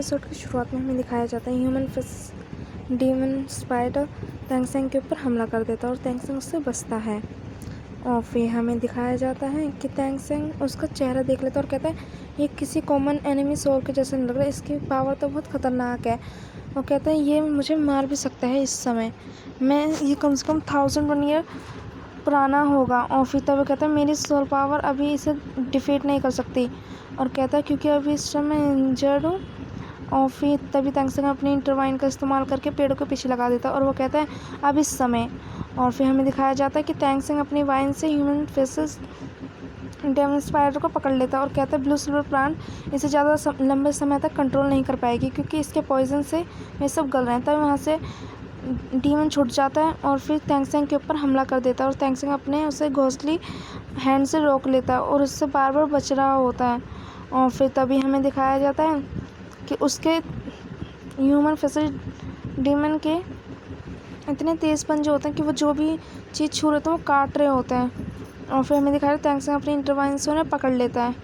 Episode की शुरुआत में हमें दिखाया जाता है ह्यूमन फिश डीमन स्पाइडर तेंगसेंग के ऊपर हमला कर देता है और तेंगसेंग उससे बचता है। और फिर हमें दिखाया जाता है कि तेंगसेंग उसका चेहरा देख लेता है और कहता है ये किसी कॉमन एनिमी सोल के जैसे नहीं लग रहा है, इसकी पावर तो बहुत ख़तरनाक है। और कहता है ये मुझे मार भी सकता है इस समय, मैं ये कम से कम 1001 ईयर पुराना होगा। और फिर तब वो कहता है मेरी सोल पावर अभी इसे डिफीट नहीं कर सकती। और कहता है क्योंकि अभी इस समय इंजर्ड हूँ। और फिर तभी तेंगसेंग अपनी इंटरवाइन का इस्तेमाल करके पेड़ों के पीछे लगा देता है और वो कहता है अब इस समय। और फिर हमें दिखाया जाता है कि तेंगसेंग अपनी वाइन से ह्यूमन फेसेस डेमन स्पाइडर को पकड़ लेता है और कहता है ब्लू सिल्वर प्लांट इसे ज़्यादा लंबे समय तक कंट्रोल नहीं कर पाएगी क्योंकि इसके पॉइजन से ये सब गल रहे हैं। तब वहाँ से डीमन छूट जाता है और फिर तेंगसेंग के ऊपर हमला कर देता है और तेंगसेंग अपने उसे घोंसली हैंड से रोक लेता है और उससे बार बार बच रहा होता है। और फिर तभी हमें दिखाया जाता है कि उसके ह्यूमन फेसेस डीमन के इतने तेज़ पंजे होते हैं कि वो जो भी चीज़ छू रहे होते हैं वो काट रहे होते हैं। और फिर हमें दिखाया तेंगसेंग अपनी इंटरवाइन से उन्हें पकड़ लेता है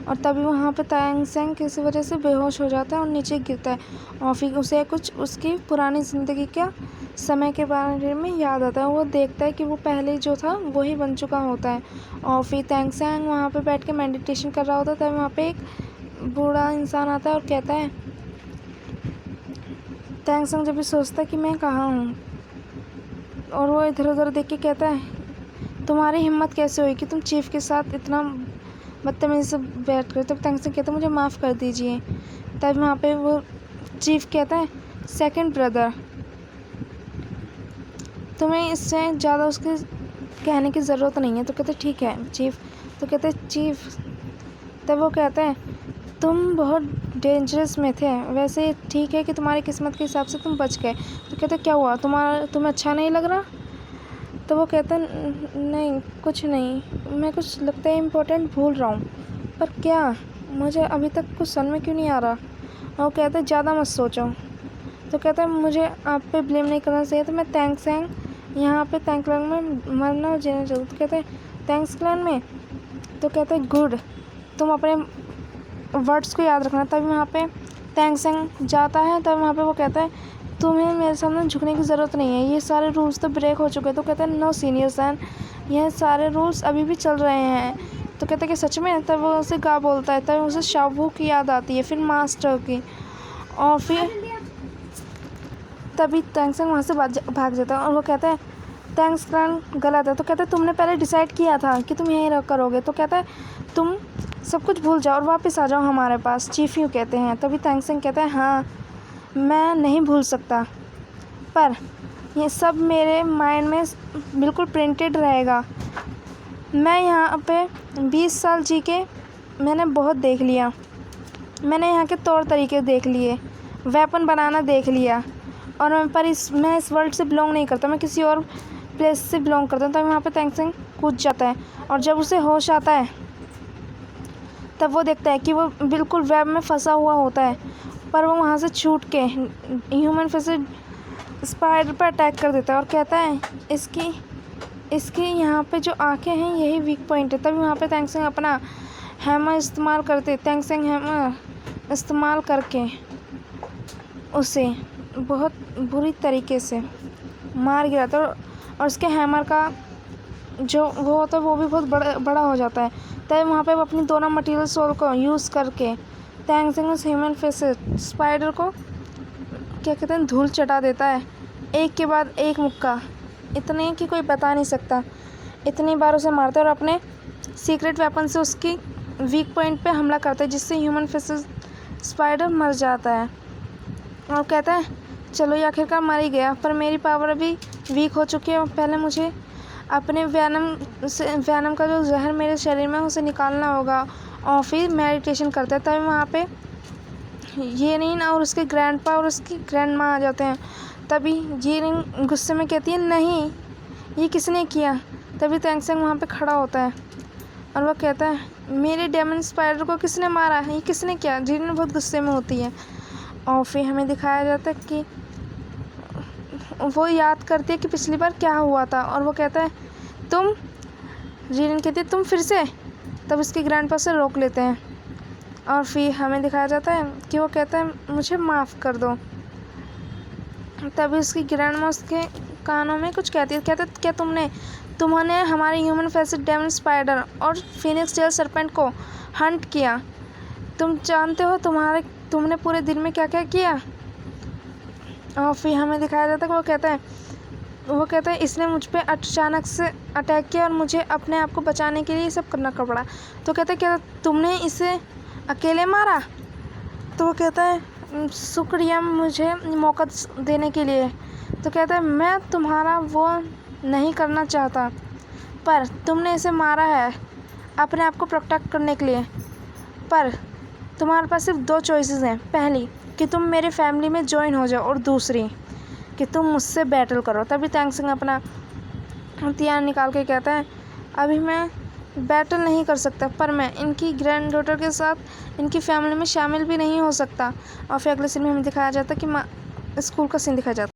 और तभी वहाँ पे तेंगसेंग किसी वजह से बेहोश हो जाता है और नीचे गिरता है। और फिर उसे कुछ उसकी पुरानी ज़िंदगी का समय के बारे में याद आता है। वो देखता है कि वो पहले जो था वही बन चुका होता है। और फिर तेंगसेंग वहाँ पे बैठ के मेडिटेशन कर रहा होता है तभी वहाँ पे एक बूढ़ा इंसान आता है और कहता है तेंगसेंग जब भी सोचता है कि मैं कहाँ हूँ और वो इधर उधर देख के कहता है तुम्हारी हिम्मत कैसे हुई कि तुम चीफ के साथ इतना बदतमीजी से बैठ कर। तब तेंगसेंग कहता है मुझे माफ़ कर दीजिए। तब वहाँ पे वो चीफ कहता है सेकंड ब्रदर तुम्हें इससे ज़्यादा उसके कहने की ज़रूरत नहीं है। तो कहते ठीक है चीफ। तो कहते चीफ। तब वो कहता है तुम बहुत डेंजरस में थे, वैसे ठीक है कि तुम्हारी किस्मत के हिसाब से तुम बच गए। तो कहते क्या हुआ तुम्हें अच्छा नहीं लग रहा। तो वो कहता नहीं कुछ नहीं, मैं कुछ लगता है इम्पोर्टेंट भूल रहा हूँ, पर क्या मुझे अभी तक कुछ समझ में क्यों नहीं आ रहा। और वो कहता है ज़्यादा मत सोचो। तो कहता है मुझे आप पे ब्लेम नहीं करना चाहिए, तो मैं तेंगसेंग यहाँ पे तेंगक्लैन में मरना और जीना चाहता हूँ। तो कहते हैं तेंगक्लैन में। तो कहते हैं गुड, तुम अपने वर्ड्स को याद रखना। तभी वहाँ पे तेंगसेंग जाता है। तब वहाँ पे वो कहता है तुम्हें मेरे सामने झुकने की ज़रूरत नहीं है, ये सारे रूल्स तो ब्रेक हो चुके हैं। तो कहते हैं नो सीनियर सन, यह सारे रूल्स अभी भी चल रहे हैं। तो कहते हैं कि सच में। तब वो उसे गा बोलता है। तब उसे शावू की याद आती है, फिर मास्टर की। और फिर तभी तेंगसेंग वहाँ से भाग जाता है और वो कहता है तेंगक्लैन गलत है। तो कहता है तुमने पहले डिसाइड किया था कि तुम यहीं करोगे। तो कहता है तुम सब कुछ भूल जाओ और वापस आ जाओ हमारे पास, चीफ यूँ कहते हैं। तभी तेंगसेंग कहता है हाँ मैं नहीं भूल सकता, पर ये सब मेरे माइंड में बिल्कुल प्रिंटेड रहेगा। मैं यहाँ पे 20 साल जी के मैंने बहुत देख लिया, मैंने यहाँ के तौर तरीके देख लिए, वेपन बनाना देख लिया। और मैं इस वर्ल्ड से बिलोंग नहीं करता, मैं किसी और प्लेस से बिलोंग करता हूँ। तब वहाँ पे तेंगसेंग कूद जाता है और जब उसे होश आता है तब वो देखता है कि वो बिल्कुल वेब में फंसा हुआ होता है, पर वो वहाँ से छूट के ह्यूमन फेसेस स्पाइडर पर अटैक कर देता है और कहता है इसकी यहाँ पे जो आंखें हैं यही वीक पॉइंट है। तभी वहाँ पे तेंगसेंग अपना हैमर इस्तेमाल करके उसे बहुत बुरी तरीके से मार गिराता है और उसके हैमर का जो वो होता है वो भी बहुत बड़ा हो जाता है। तब वहाँ पे वो अपनी दोनों मटेरियल सोल को यूज़ करके तेंगसेंग उस ह्यूमन फेसेस स्पाइडर को क्या कहते हैं धूल चटा देता है, एक के बाद एक मुक्का, इतने कि कोई बता नहीं सकता। इतनी बार उसे मारता है और अपने सीक्रेट वेपन से उसकी वीक पॉइंट पे हमला करता है जिससे ह्यूमन फेसेस स्पाइडर मर जाता है। और कहता है चलो ये आखिरकार मर ही गया, पर मेरी पावर अभी वीक हो चुकी है। पहले मुझे अपने वैनम का जो जहर मेरे शरीर में है उसे निकालना होगा। और फिर मेडिटेशन करता है। तभी वहाँ पे येनिन और उसके ग्रैंडपा और उसकी ग्रैंड माँ आ जाते हैं। तभी येनिन गुस्से में कहती है नहीं ये किसने किया। तभी तेंगसेंग वहाँ पे खड़ा होता है और वह कहता है मेरे डेमन स्पाइडर को किसने मारा, ये किसने किया। येनिन बहुत गुस्से में होती है। और फिर हमें दिखाया जाता है कि वो याद करती है कि पिछली बार क्या हुआ था और वो कहता है येनिन कहती है तुम फिर से। तब उसके ग्रैंडपा से रोक लेते हैं और फिर हमें दिखाया जाता है कि वो कहता है मुझे माफ़ कर दो। तभी उसकी ग्रैंड माँ उसके कानों में कुछ कहती है, कहते क्या तुमने हमारे ह्यूमन फेसिड डेमन स्पाइडर और फिनिक्स टेल सरपेंट को हंट किया। तुम जानते हो तुमने पूरे दिन में क्या क्या किया। और फिर हमें दिखाया जाता है कि वो कहता है इसने मुझ पे अचानक से अटैक किया और मुझे अपने आप को बचाने के लिए ये सब करना पड़ा। तो कहता है क्या तुमने इसे अकेले मारा। तो वो कहता है शुक्रिया मुझे मौका देने के लिए। तो कहता है मैं तुम्हारा वो नहीं करना चाहता, पर तुमने इसे मारा है अपने आप को प्रोटेक्ट करने के लिए। पर तुम्हारे पास सिर्फ 2 चॉइसेस हैं, पहली कि तुम मेरे फैमिली में ज्वाइन हो जाओ और दूसरी कि तुम मुझसे बैटल करो। तभी टैंगसेंग अपना हथियार निकाल के कहता है अभी मैं बैटल नहीं कर सकता, पर मैं इनकी ग्रैंड डॉटर के साथ इनकी फैमिली में शामिल भी नहीं हो सकता। और फिर अगले सीन में हमें दिखाया जाता है कि स्कूल का सीन दिखाया जाता है।